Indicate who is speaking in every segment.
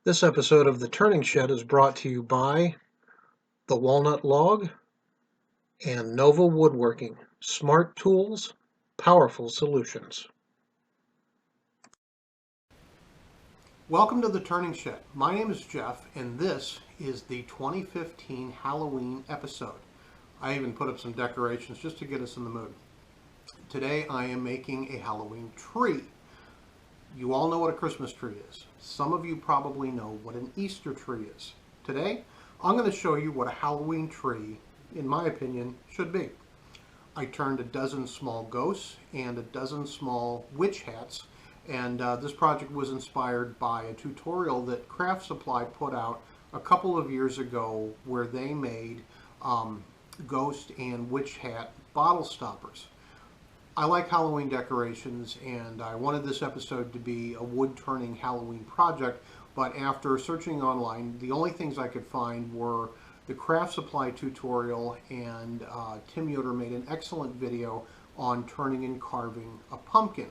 Speaker 1: This episode of The Turning Shed is brought to you by the Walnut Log and Nova Woodworking. Smart tools, powerful solutions. Welcome to The Turning Shed. My name is Jeff, and this is the 2015 Halloween episode. I even put up some decorations just to get us in the mood. Today I am making a Halloween tree. You all know what a Christmas tree is. Some of you probably know what an Easter tree is. Today, I'm going to show you what a Halloween tree, in my opinion, should be. I turned a dozen small ghosts and a dozen small witch hats, and this project was inspired by a tutorial that Craft Supply put out a couple of years ago where they made ghost and witch hat bottle stoppers. I like Halloween decorations, and I wanted this episode to be a wood-turning Halloween project, but after searching online, the only things I could find were the Craft Supply tutorial, and Tim Yoder made an excellent video on turning and carving a pumpkin.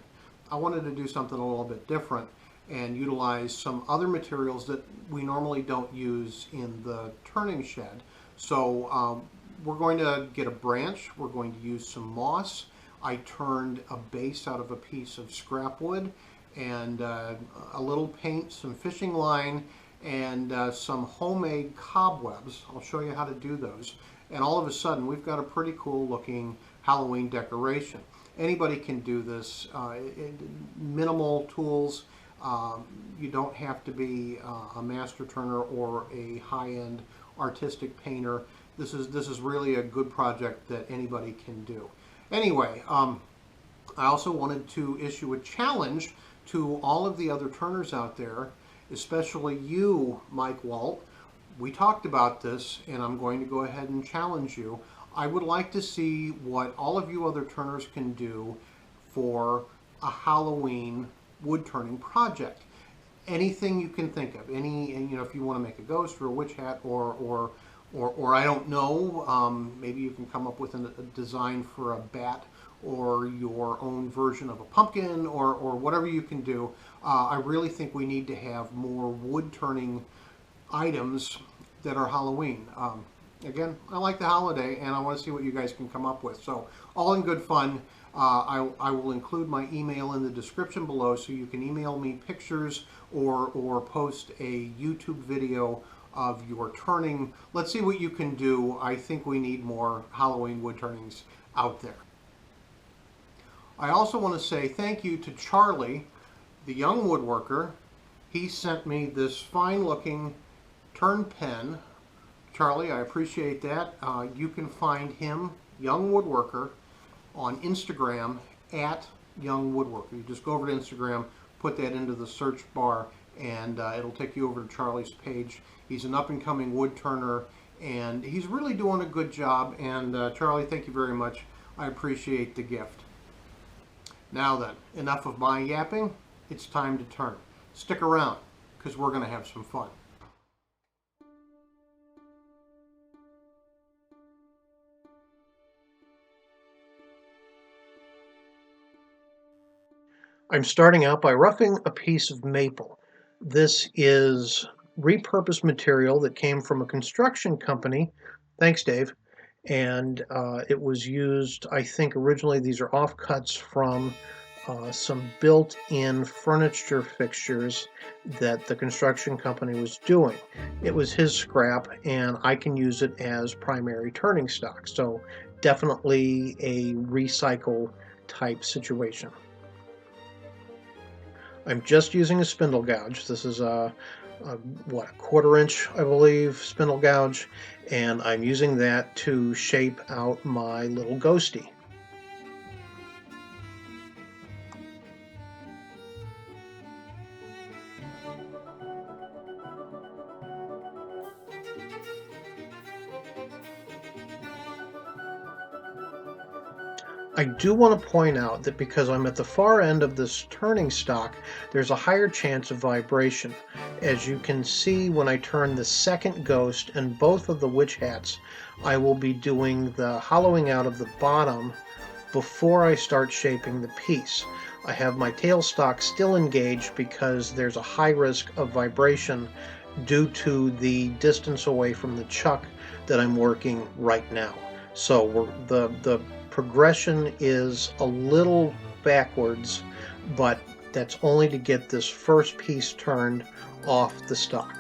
Speaker 1: I wanted to do something a little bit different and utilize some other materials that we normally don't use in the turning shed. So we're going to get a branch, we're going to use some moss. I turned a base out of a piece of scrap wood and a little paint, some fishing line, and some homemade cobwebs. I'll show you how to do those. And all of a sudden, we've got a pretty cool looking Halloween decoration. Anybody can do this. Minimal tools. You don't have to be a master turner or a high-end artistic painter. This is really a good project that anybody can do. Anyway, I also wanted to issue a challenge to all of the other turners out there, especially you, Mike Walt. We talked about this, and I'm going to go ahead and challenge you. I would like to see what all of you other turners can do for a Halloween wood turning project. Anything you can think of. If you want to make a ghost or a witch hat or I don't know, maybe you can come up with a design for a bat or your own version of a pumpkin or whatever you can do. I really think we need to have more wood turning items that are Halloween. Again, I like the holiday and I want to see what you guys can come up with. So all in good fun. I will include my email in the description below so you can email me pictures or post a YouTube video of your turning. Let's see what you can do. I think we need more Halloween wood turnings out there. I also want to say thank you to Charlie, the young woodworker. He sent me this fine looking turn pen. Charlie, I appreciate that. You can find him, Young Woodworker, on Instagram at Young Woodworker. You just go over to Instagram, put that into the search bar, and it'll take you over to Charlie's page. He's an up-and-coming wood turner, and he's really doing a good job. And Charlie, thank you very much. I appreciate the gift. Now then, enough of my yapping. It's time to turn. Stick around, because we're going to have some fun. I'm starting out by roughing a piece of maple. This is repurposed material that came from a construction company. Thanks, Dave. And it was used, I think originally these are offcuts from some built-in furniture fixtures that the construction company was doing. It was his scrap, and I can use it as primary turning stock. So definitely a recycle type situation. I'm just using a spindle gouge. This is a 1/4 inch, I believe, spindle gouge, and I'm using that to shape out my little ghosty. I do want to point out that because I'm at the far end of this turning stock, there's a higher chance of vibration. As you can see, when I turn the second ghost and both of the witch hats, I will be doing the hollowing out of the bottom before I start shaping the piece. I have my tailstock still engaged because there's a high risk of vibration due to the distance away from the chuck that I'm working right now. So the progression is a little backwards, but that's only to get this first piece turned off the stock.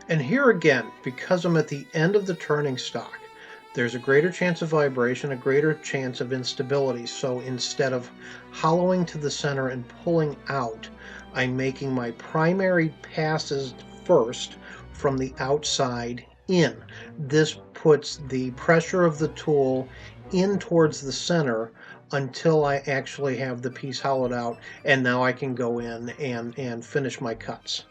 Speaker 1: And here again, because I'm at the end of the turning stock, there's a greater chance of vibration, a greater chance of instability. So instead of hollowing to the center and pulling out, I'm making my primary passes first from the outside in. This puts the pressure of the tool in towards the center until I actually have the piece hollowed out, and now I can go in and finish my cuts.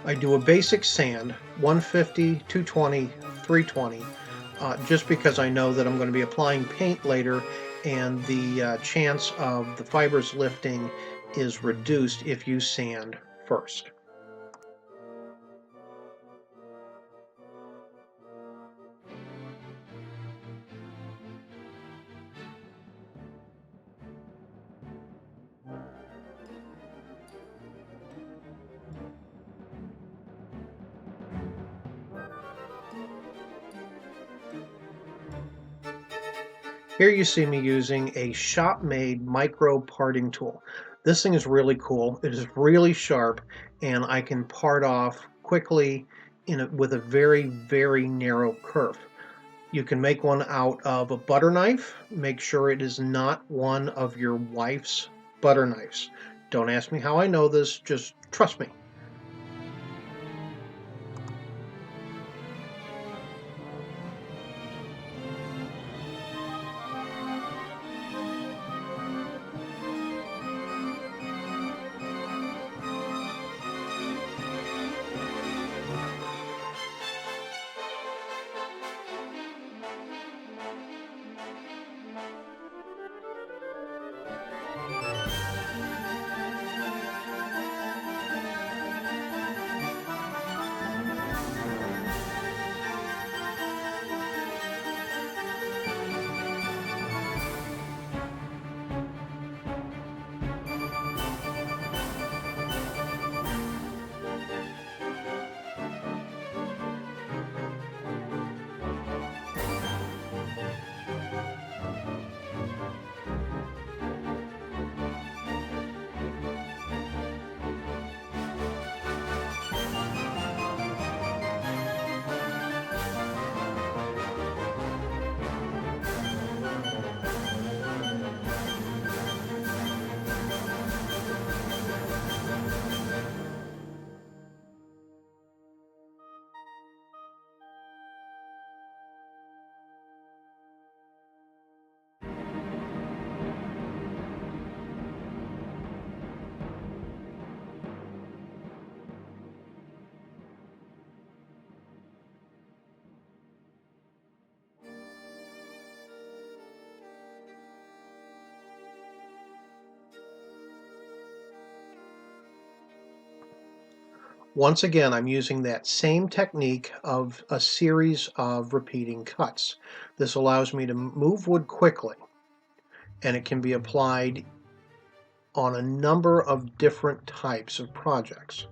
Speaker 1: I do a basic sand, 150, 220, 320, just because I know that I'm going to be applying paint later, and the chance of the fibers lifting is reduced if you sand first. Here you see me using a shop-made micro parting tool. This thing is really cool. It is really sharp, and I can part off quickly with a very, very narrow curve. You can make one out of a butter knife. Make sure it is not one of your wife's butter knives. Don't ask me how I know this, just trust me. Once again, I'm using that same technique of a series of repeating cuts. This allows me to move wood quickly, and it can be applied on a number of different types of projects.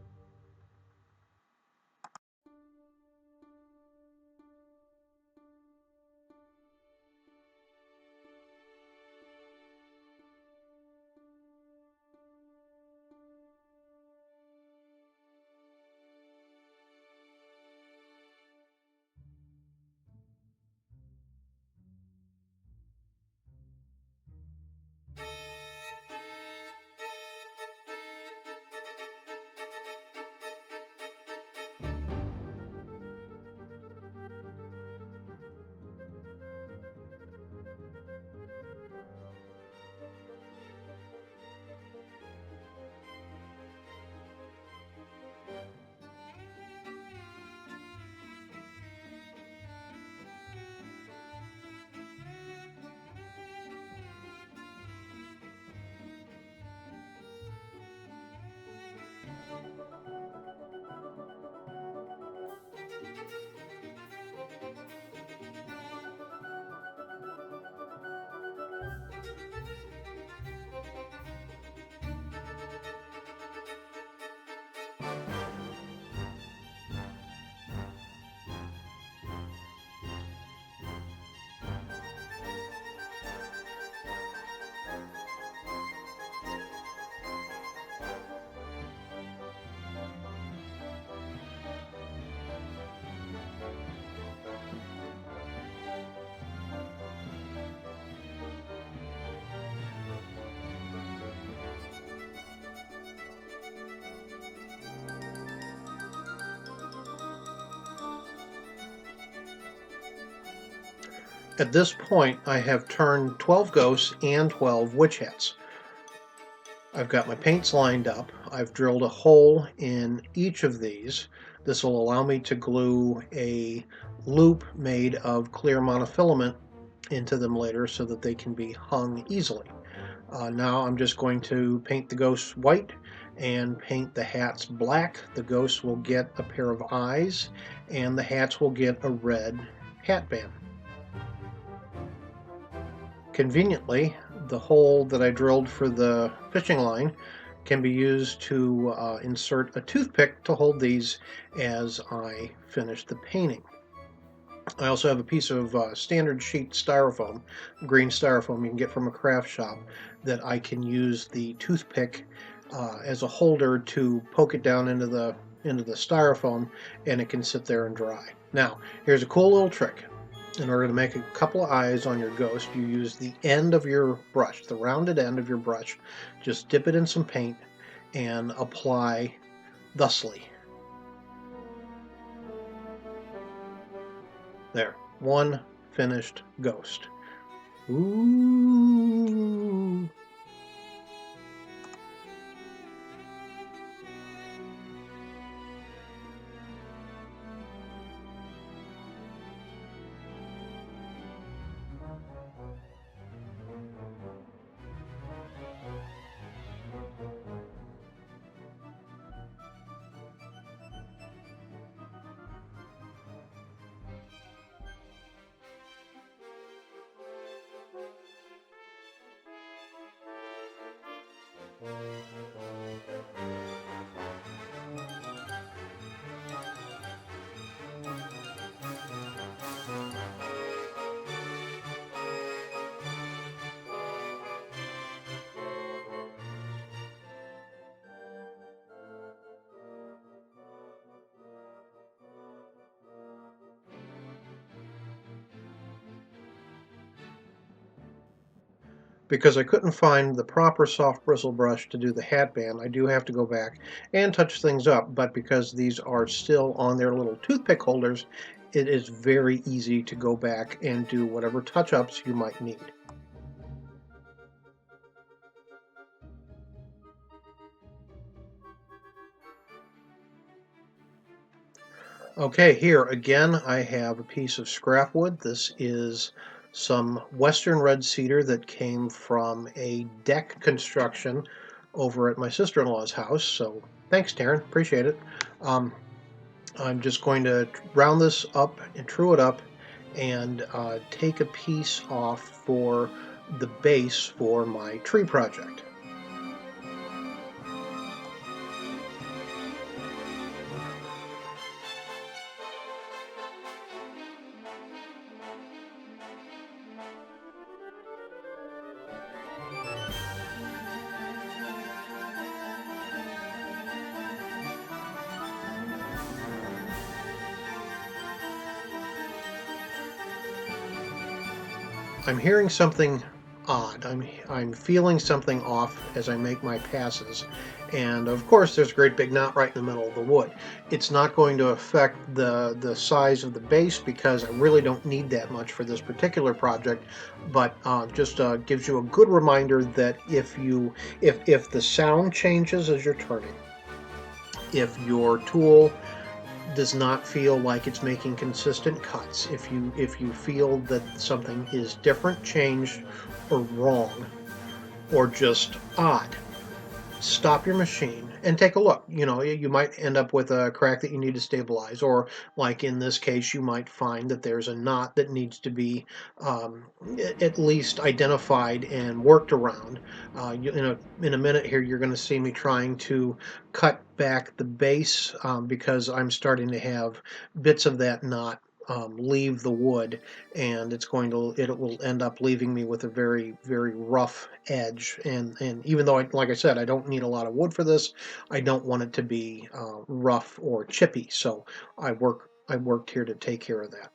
Speaker 1: At this point, I have turned 12 ghosts and 12 witch hats. I've got my paints lined up. I've drilled a hole in each of these. This will allow me to glue a loop made of clear monofilament into them later so that they can be hung easily. Now I'm just going to paint the ghosts white and paint the hats black. The ghosts will get a pair of eyes and the hats will get a red hat band. Conveniently, the hole that I drilled for the fishing line can be used to insert a toothpick to hold these as I finish the painting. I also have a piece of standard sheet styrofoam, green styrofoam you can get from a craft shop, that I can use the toothpick as a holder to poke it down into the styrofoam, and it can sit there and dry. Now, here's a cool little trick. In order to make a couple of eyes on your ghost, you use the end of your brush, the rounded end of your brush. Just dip it in some paint and apply thusly. There, one finished ghost. Ooh. Because I couldn't find the proper soft bristle brush to do the hat band, I do have to go back and touch things up, but because these are still on their little toothpick holders, it is very easy to go back and do whatever touch-ups you might need. Okay, here again I have a piece of scrap wood. This is some western red cedar that came from a deck construction over at my sister-in-law's house. So thanks, Taryn. Appreciate it. Um, I'm just going to round this up and true it up and take a piece off for the base for my tree project. I'm hearing something odd. I'm feeling something off as I make my passes. And of course there's a great big knot right in the middle of the wood. It's not going to affect the size of the base because I really don't need that much for this particular project, but just gives you a good reminder that if the sound changes as you're turning, if your tool does not feel like it's making consistent cuts, if you feel that something is different, changed, or wrong, or just odd, stop your machine and take a look. You might end up with a crack that you need to stabilize, or like in this case, you might find that there's a knot that needs to be um, at least identified and worked around. In a minute here, you're going to see me trying to cut back the base because I'm starting to have bits of that knot leave the wood, and it will end up leaving me with a very, very rough edge. And even though like I said, I don't need a lot of wood for this, I don't want it to be rough or chippy. So I worked here to take care of that.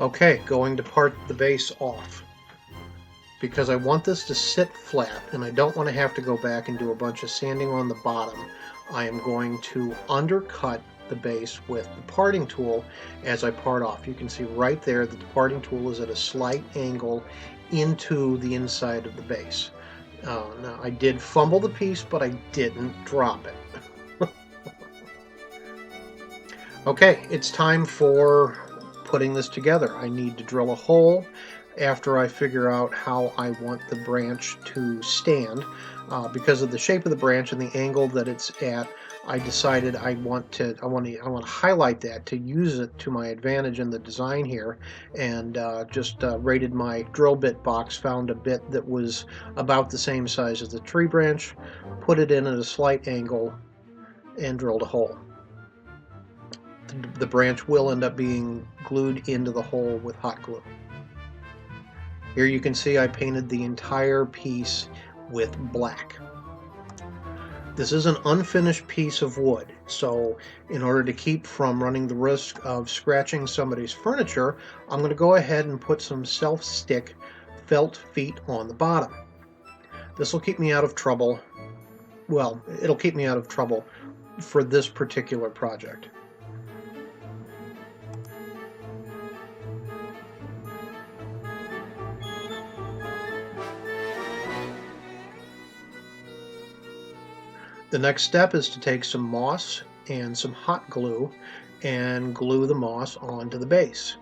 Speaker 1: Okay, going to part the base off because I want this to sit flat and I don't want to have to go back and do a bunch of sanding on the bottom. I am going to undercut the base with the parting tool as I part off. You can see right there that the parting tool is at a slight angle into the inside of the base. Now I did fumble the piece, but I didn't drop it. Okay, it's time for putting this together. I need to drill a hole after I figure out how I want the branch to stand. Because of the shape of the branch and the angle that it's at, I decided I want to highlight that to use it to my advantage in the design here, and just raided my drill bit box, found a bit that was about the same size as the tree branch, put it in at a slight angle, and drilled a hole. The branch will end up being glued into the hole with hot glue. Here you can see I painted the entire piece with black. This is an unfinished piece of wood, so in order to keep from running the risk of scratching somebody's furniture, I'm going to go ahead and put some self-stick felt feet on the bottom. This will keep me out of trouble. Well, it'll keep me out of trouble for this particular project. The next step is to take some moss and some hot glue and glue the moss onto the base.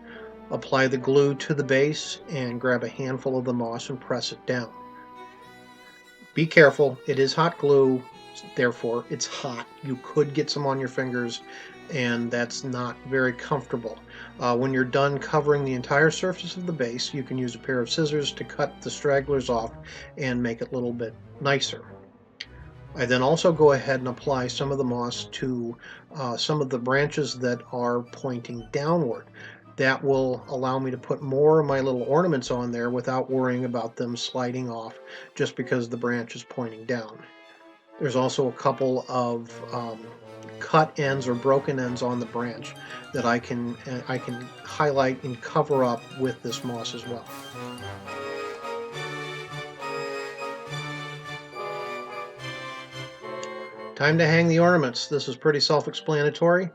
Speaker 1: Apply the glue to the base and grab a handful of the moss and press it down. Be careful, it is hot glue, therefore it's hot. You could get some on your fingers, and that's not very comfortable. When you're done covering the entire surface of the base, you can use a pair of scissors to cut the stragglers off and make it a little bit nicer. I then also go ahead and apply some of the moss to some of the branches that are pointing downward. That will allow me to put more of my little ornaments on there without worrying about them sliding off just because the branch is pointing down. There's also a couple of cut ends or broken ends on the branch that I can highlight and cover up with this moss as well. Time to hang the ornaments. This is pretty self-explanatory.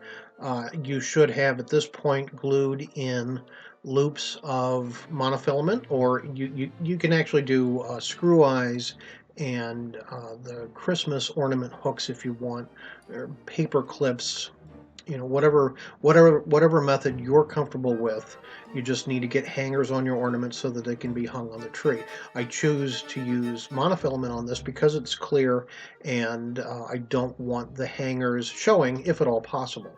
Speaker 1: You should have at this point glued in loops of monofilament, or you can actually do screw eyes and the Christmas ornament hooks if you want, or paper clips, whatever method you're comfortable with. You just need to get hangers on your ornaments so that they can be hung on the tree. I choose to use monofilament on this because it's clear, and I don't want the hangers showing if at all possible.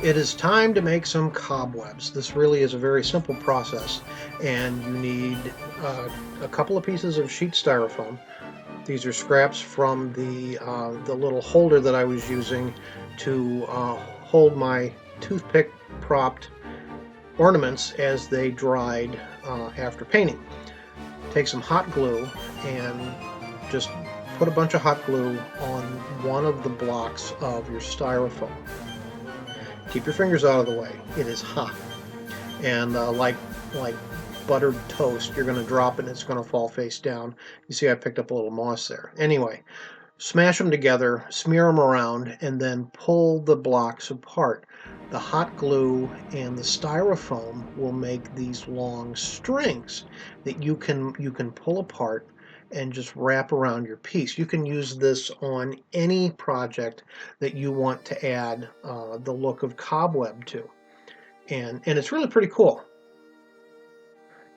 Speaker 1: It is time to make some cobwebs. This really is a very simple process, and you need a couple of pieces of sheet styrofoam. These are scraps from the little holder that I was using to hold my toothpick propped ornaments as they dried after painting. Take some hot glue and just put a bunch of hot glue on one of the blocks of your styrofoam. Keep your fingers out of the way. It is hot, and like buttered toast, you're going to drop it and it's going to fall face down. You see I picked up a little moss there. Anyway, smash them together, smear them around, and then pull the blocks apart. The hot glue and the styrofoam will make these long strings that you can pull apart and just wrap around your piece. You can use this on any project that you want to add the look of cobweb to, and it's really pretty cool.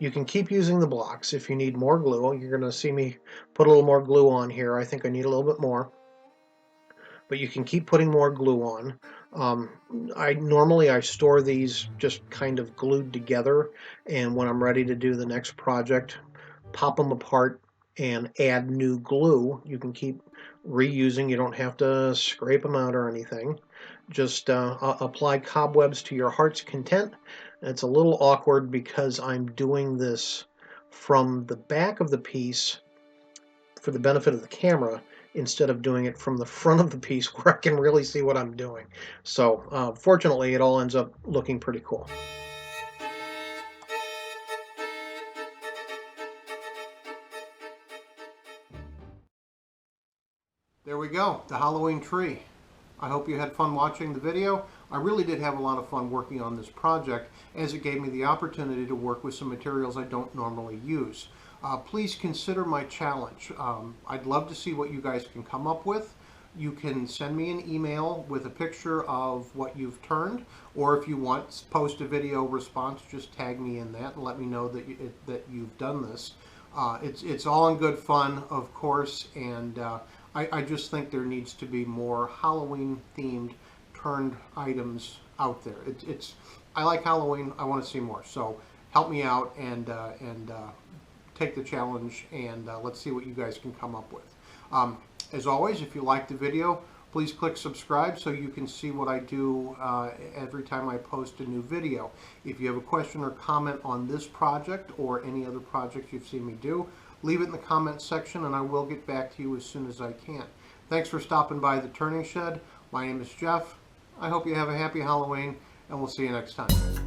Speaker 1: You can keep using the blocks. If you need more glue, you're going to see me put a little more glue on here. I think I need a little bit more, but you can keep putting more glue on. I store these just kind of glued together, and when I'm ready to do the next project, pop them apart and add new glue. You can keep reusing. You don't have to scrape them out or anything. Just apply cobwebs to your heart's content. It's a little awkward because I'm doing this from the back of the piece for the benefit of the camera instead of doing it from the front of the piece where I can really see what I'm doing. So fortunately, it all ends up looking pretty cool. There we go, the Halloween tree. I hope you had fun watching the video. I really did have a lot of fun working on this project, as it gave me the opportunity to work with some materials I don't normally use. Please consider my challenge. I'd love to see what you guys can come up with. You can send me an email with a picture of what you've turned, or if you want, post a video response, just tag me in that and let me know that you've done this. It's all in good fun, of course, and I just think there needs to be more Halloween-themed turned items out there. I like Halloween. I want to see more. So help me out and take the challenge, and let's see what you guys can come up with. As always, if you like the video, please click subscribe so you can see what I do every time I post a new video. If you have a question or comment on this project or any other project you've seen me do, leave it in the comments section and I will get back to you as soon as I can. Thanks for stopping by the Turning Shed. My name is Jeff. I hope you have a happy Halloween, and we'll see you next time.